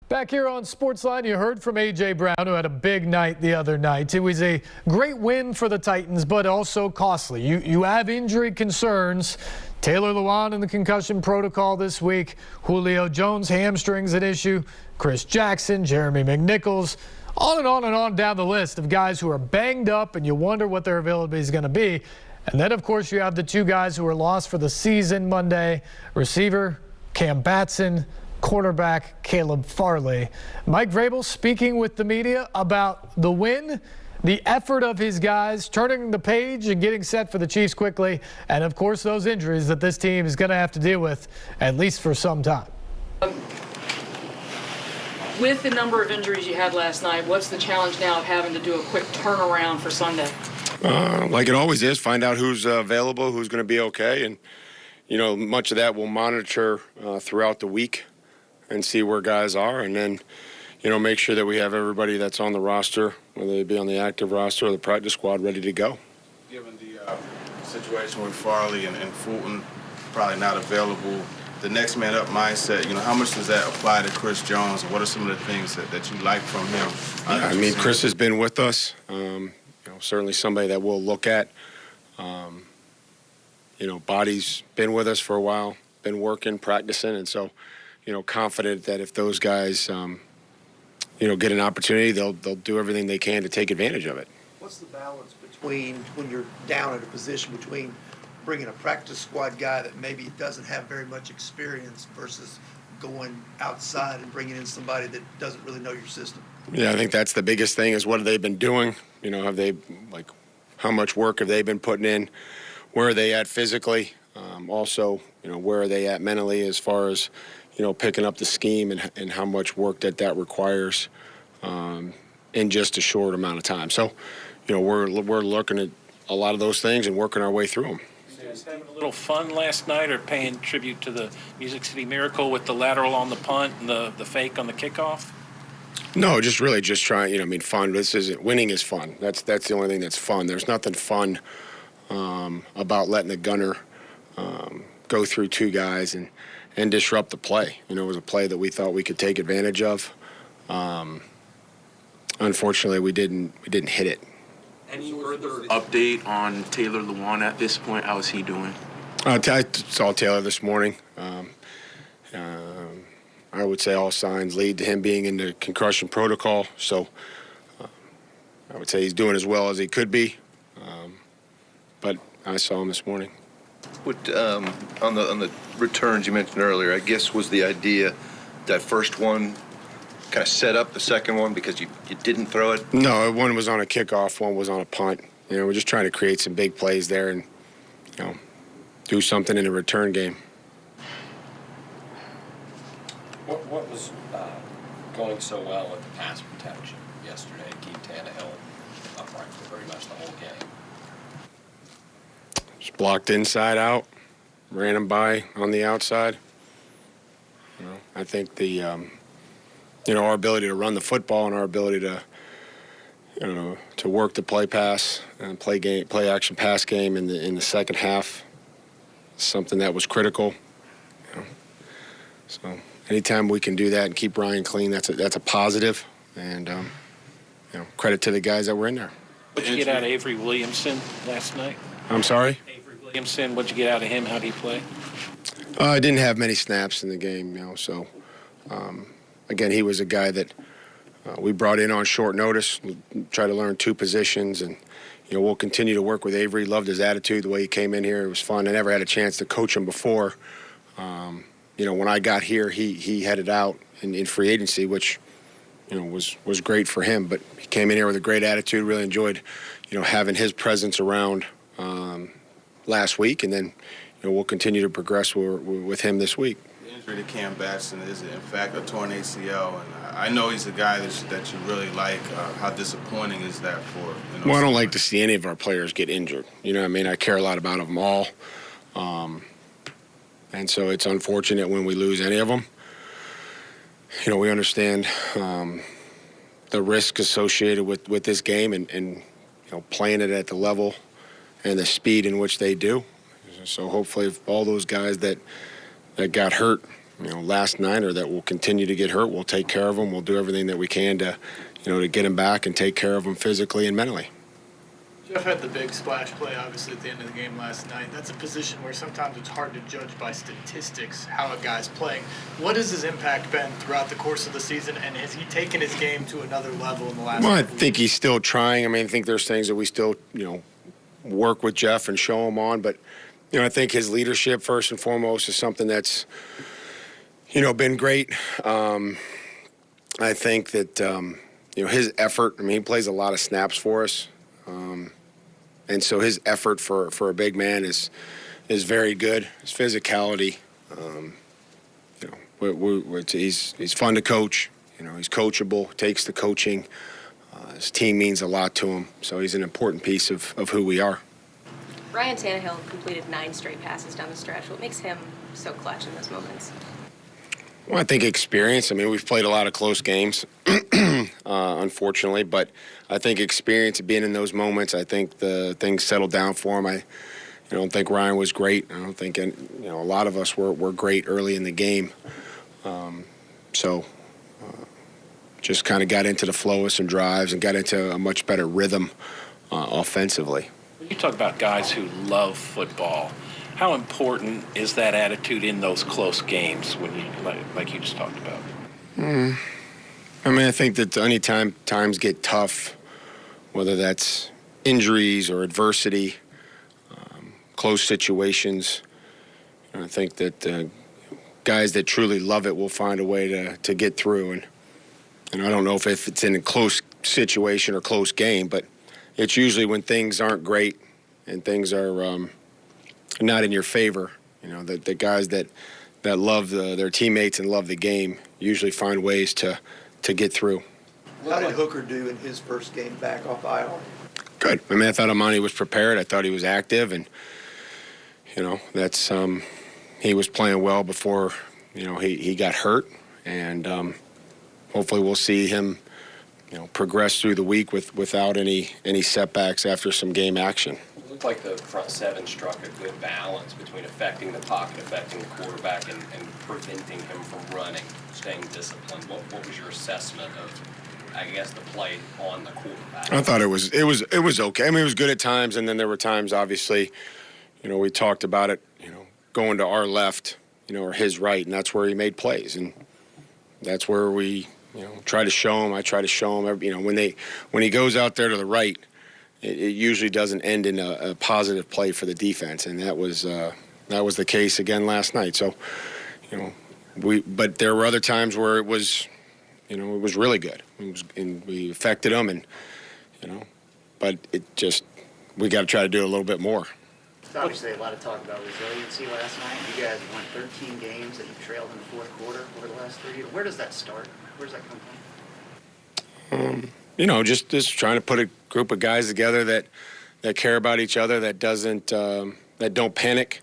Back here on SportsLine, you heard from A.J. Brown, who had a big night the other night. It was a great win for the Titans, but also costly. You have injury concerns. Taylor Lewan in the concussion protocol this week. Julio Jones, hamstrings at issue. Chris Jackson, Jeremy McNichols. On and on and on down the list of guys who are banged up, and you wonder what their availability is going to be. And then, of course, you have the two guys who were lost for the season Monday. Receiver Cam Batson, cornerback Caleb Farley. Mike Vrabel speaking with the media about the win, the effort of his guys, turning the page and getting set for the Chiefs quickly, and of course those injuries that this team is going to have to deal with at least for some time. With the number of injuries you had last night, what's the challenge now of having to do a quick turnaround for Sunday? Like it always is, find out who's available, who's going to be okay, and much of that we'll monitor throughout the week and see where guys are, and then, make sure that we have everybody that's on the roster, whether they be on the active roster or the practice squad, ready to go. Given the situation with Farley and Fulton probably not available, the next man up mindset, how much does that apply to Chris Jones, and what are some of the things that you like from him? Chris has been with us, certainly somebody that we'll look at. Body's been with us for a while, been working, practicing, and so, confident that if those guys, get an opportunity, they'll do everything they can to take advantage of it. What's the balance between, when you're down at a position, between bringing a practice squad guy that maybe doesn't have very much experience versus going outside and bringing in somebody that doesn't really know your system? Yeah, I think that's the biggest thing is what have they been doing? Have they, how much work have they been putting in? Where are they at physically? Also, where are they at mentally as far as, picking up the scheme and how much work that requires in just a short amount of time. So, we're looking at a lot of those things and working our way through them. You guys having a little fun last night, or paying tribute to the Music City Miracle with the lateral on the punt and the fake on the kickoff? No, just trying, fun. Winning is fun. That's the only thing that's fun. There's nothing fun about letting the gunner go through two guys and disrupt the play. It was a play that we thought we could take advantage of. Unfortunately, we didn't hit it. Any further update on Taylor Lewan at this point? How is he doing? I saw Taylor this morning. I would say all signs lead to him being in the concussion protocol. So I would say he's doing as well as he could be. But I saw him this morning. What on the returns you mentioned earlier, I guess was the idea that first one kind of set up the second one because you didn't throw it? No, one was on a kickoff, one was on a punt. We're just trying to create some big plays there and do something in the return game. What was going so well with the pass protection yesterday to keep Tannehill upright for pretty much the whole game? Just blocked inside out, ran him by on the outside. I think the our ability to run the football and our ability to work the play pass and play action pass game in the second half is something that was critical. So anytime we can do that and keep Ryan clean, that's a positive. And credit to the guys that were in there. What'd you get out of Avery Williamson last night? I'm sorry? Avery Williamson, what'd you get out of him? How'd he play? I didn't have many snaps in the game, so again, he was a guy that we brought in on short notice. We tried to learn two positions, and we'll continue to work with Avery. Loved his attitude, the way he came in here. It was fun. I never had a chance to coach him before. When I got here, he headed out in free agency, which was great for him. But he came in here with a great attitude. Really enjoyed having his presence around last week, and then we'll continue to progress with him this week. The injury to Cam Batson is in fact a torn ACL, and I know he's a guy that you really like. How disappointing is that for? Well, I don't like to see any of our players get injured. I care a lot about them all. And so it's unfortunate when we lose any of them. We understand the risk associated with this game and playing it at the level and the speed in which they do. So hopefully if all those guys that got hurt last night or that will continue to get hurt. We'll take care of them. We'll do everything that we can to, to get them back and take care of them physically and mentally. Jeff had the big splash play, obviously, at the end of the game last night. That's a position where sometimes it's hard to judge by statistics how a guy's playing. What has his impact been throughout the course of the season, and has he taken his game to another level in the last Well, I couple think he's still trying. I think there's things that we still, work with Jeff and show him on. But, I think his leadership, first and foremost, is something that's, been great. I think that, his effort, he plays a lot of snaps for us. And so his effort for a big man is very good. His physicality, he's fun to coach. He's coachable, takes the coaching. His team means a lot to him, so he's an important piece of who we are. Ryan Tannehill completed 9 straight passes down the stretch. What makes him so clutch in those moments? Well, I think experience. We've played a lot of close games, unfortunately, but I think experience of being in those moments, I think the things settled down for him. I don't think Ryan was great. I don't think a lot of us were great early in the game. Just kind of got into the flow of some drives and got into a much better rhythm offensively. You talk about guys who love football. How important is that attitude in those close games when you like you just talked about? I think that anytime times get tough, whether that's injuries or adversity, close situations, I think that guys that truly love it will find a way to get through. And I don't know if it's in a close situation or close game, but it's usually when things aren't great and things are not in your favor. The guys that love their teammates and love the game usually find ways to get through. How did Hooker do in his first game back off IR? Good. I thought Amani was prepared. I thought he was active, and that's he was playing well before he got hurt, and hopefully we'll see him progress through the week without any setbacks after some game action. It looked like the front seven struck a good balance between affecting the pocket, affecting the quarterback, and preventing him from running, staying disciplined. What was your assessment of, I guess, the play on the quarterback? I thought it was okay. It was good at times, and then there were times, obviously, we talked about it, going to our left, or his right, and that's where he made plays, and that's where we, try to show him. I try to show him, when he goes out there to the right, it usually doesn't end in a positive play for the defense, and that was the case again last night. So, but there were other times where it was really good. And we affected them, and but we got to try to do a little bit more. Obviously, a lot of talk about resiliency last night. You guys won 13 games that you trailed in the fourth quarter over the last 3 years. Where does that start? Where does that come from? Just trying to put a group of guys together that care about each other, that don't panic,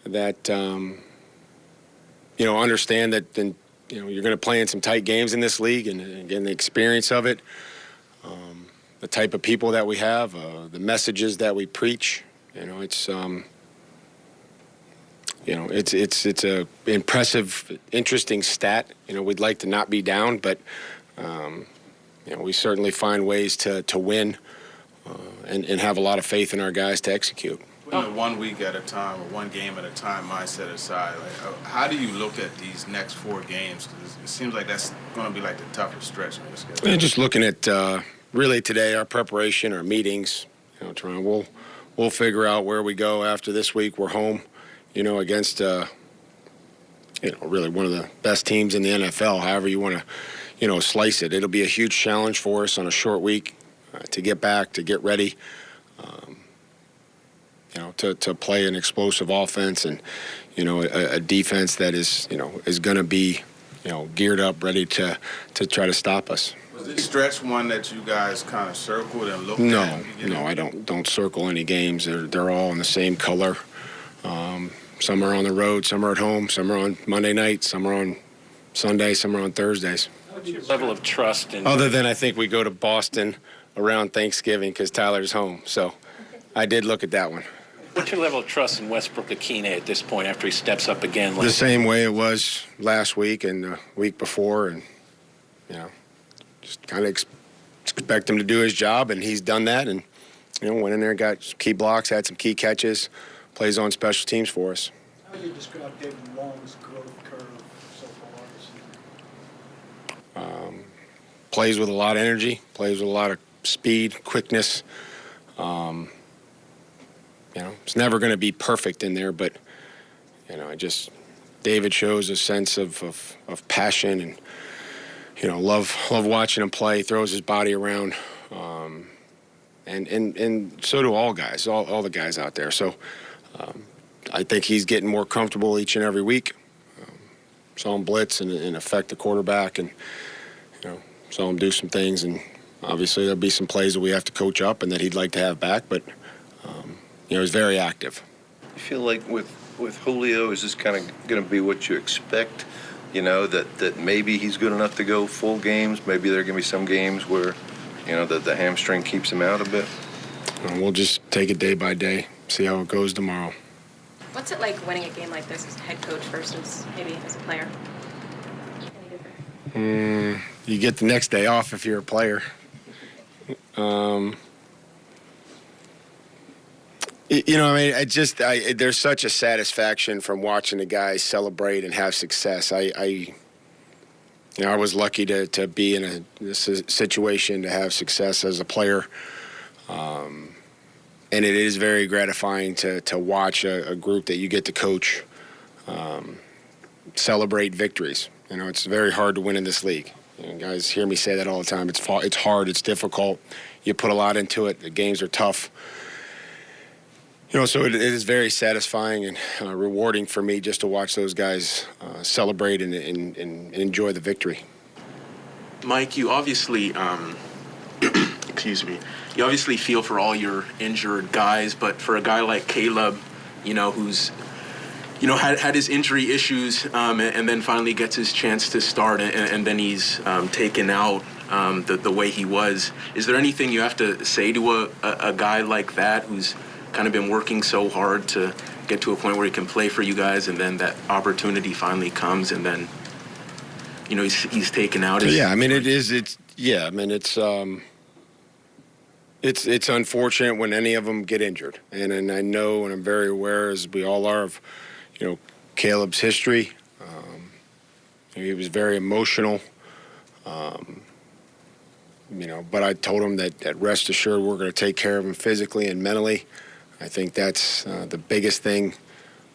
that understand that then you're going to play in some tight games in this league, and again the experience of it, the type of people that we have, the messages that we preach. It's a impressive, interesting stat. We'd like to not be down, but we certainly find ways to win and have a lot of faith in our guys to execute. Putting a 1 week at a time or one game at a time mindset aside, how do you look at these next 4 games? Because it seems like that's going to be like the toughest stretch on your schedule. And just looking at really today, our preparation, our meetings. Toronto, we'll figure out where we go after this week. We're home, against really one of the best teams in the NFL. However you want to, slice it. It'll be a huge challenge for us on a short week to get back, to get ready. To play an explosive offense and, a defense that is going to be, geared up, ready to try to stop us. Was this stretch one that you guys kind of circled and looked at? No, I don't circle any games. They're all in the same color. Some are on the road, some are at home, some are on Monday night, some are on Sunday, some are on Thursdays. What's your level of trust in? Other than I think we go to Boston around Thanksgiving because Tyler's home. So I did look at that one. What's your level of trust in Westbrook Akine at this point after he steps up again? The same way it was last week and the week before, and just kind of expect him to do his job, and he's done that. And went in there, got key blocks, had some key catches, plays on special teams for us. How do you describe David Long's growth curve so far? Plays with a lot of energy, plays with a lot of speed, quickness. It's never going to be perfect in there, but David shows a sense of passion and love watching him play. Throws his body around, and so do all guys, all the guys out there. So I think he's getting more comfortable each and every week. Saw him blitz and affect the quarterback, and saw him do some things. And obviously there'll be some plays that we have to coach up and that he'd like to have back, but he's very active. You feel like with Julio, is this kind of going to be what you expect? That maybe he's good enough to go full games. Maybe there are going to be some games where, that the hamstring keeps him out a bit. And we'll just take it day by day, see how it goes tomorrow. What's it like winning a game like this as head coach versus maybe as a player? Any different? You get the next day off if you're a player. There's such a satisfaction from watching the guys celebrate and have success. I was lucky to be in a situation to have success as a player. And it is very gratifying to watch a group that you get to coach celebrate victories. It's very hard to win in this league. Guys hear me say that all the time. It's hard. It's difficult. You put a lot into it. The games are tough. So it is very satisfying and rewarding for me just to watch those guys celebrate and enjoy the victory. Mike, you obviously, excuse me, you obviously feel for all your injured guys, but for a guy like Caleb, who's, had his injury issues and then finally gets his chance to start and then he's taken out the way he was. Is there anything you have to say to a guy like that who's kind of been working so hard to get to a point where he can play for you guys, and then that opportunity finally comes, and then he's taken out? It's unfortunate when any of them get injured, and I know, and I'm very aware, as we all are, of Caleb's history. He was very emotional, but I told him that rest assured we're going to take care of him physically and mentally. I think that's the biggest thing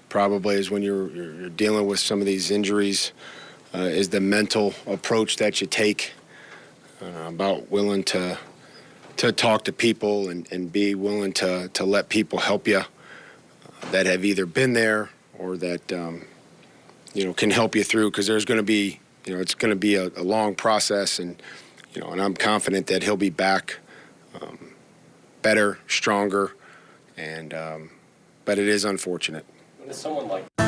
probably is when you're dealing with some of these injuries is the mental approach that you take, about willing to talk to people and be willing to let people help you that have either been there or that can help you through, because there's going to be it's going to be a long process, and and I'm confident that he'll be back better, stronger. And but it is unfortunate. When someone like